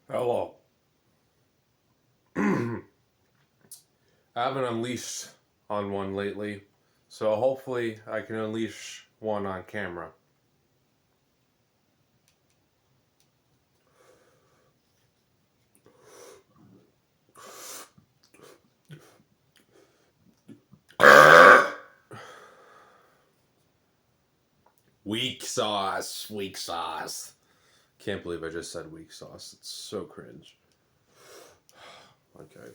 Hello. I haven't unleashed on one lately, so hopefully I can unleash one on camera. Weak sauce, weak sauce. Can't believe I just said weak sauce. It's so cringe. Okay.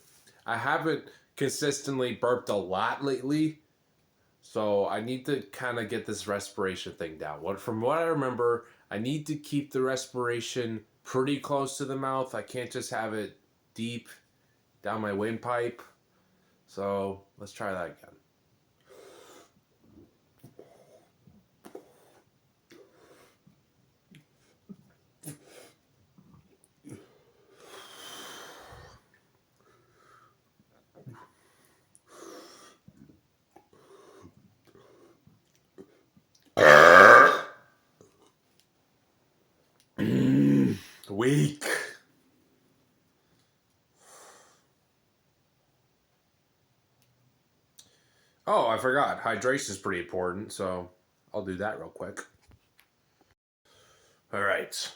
I haven't consistently burped a lot lately, so I need to kind of get this respiration thing down. From what I remember, I need to keep the respiration pretty close to the mouth. I can't just have it deep down my windpipe. So let's try that again. Weak. Oh, I forgot. Hydration is pretty important, so I'll do that real quick. All right.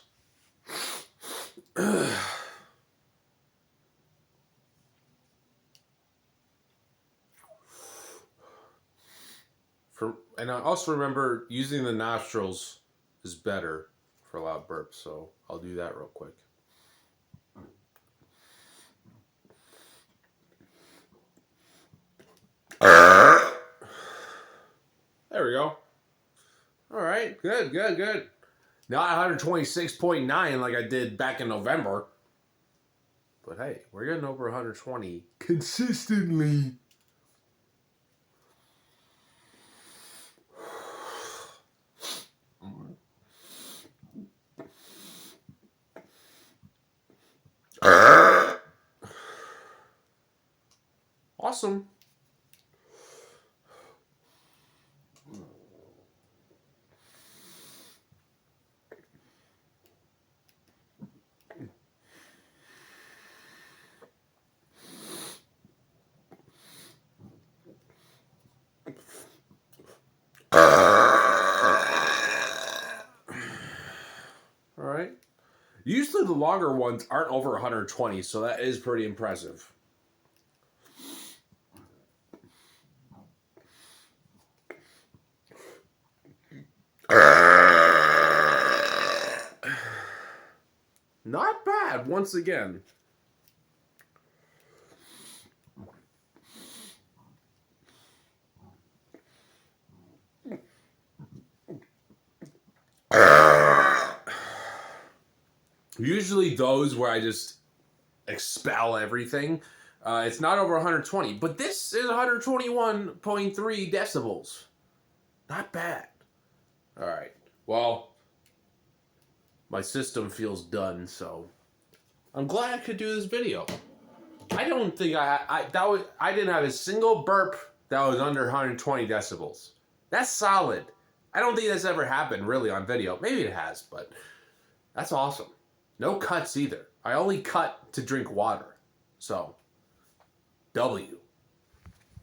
And I also remember using the nostrils is better for loud burps, so I'll do that real quick. There we go. All right, good. Not 126.9 like I did back in November. But hey, we're getting over 120 consistently. Awesome. All right. Usually the longer ones aren't over 120, so that is pretty impressive. Not bad, once again. Usually those where I just expel everything, it's not over 120, but this is 121.3 decibels. Not bad. All right. Well, my system feels done, so I'm glad I could do this video. I don't think I didn't have a single burp that was under 120 decibels. That's solid. I don't think that's ever happened really on video. Maybe it has, but that's awesome. No cuts either. I only cut to drink water. So, W.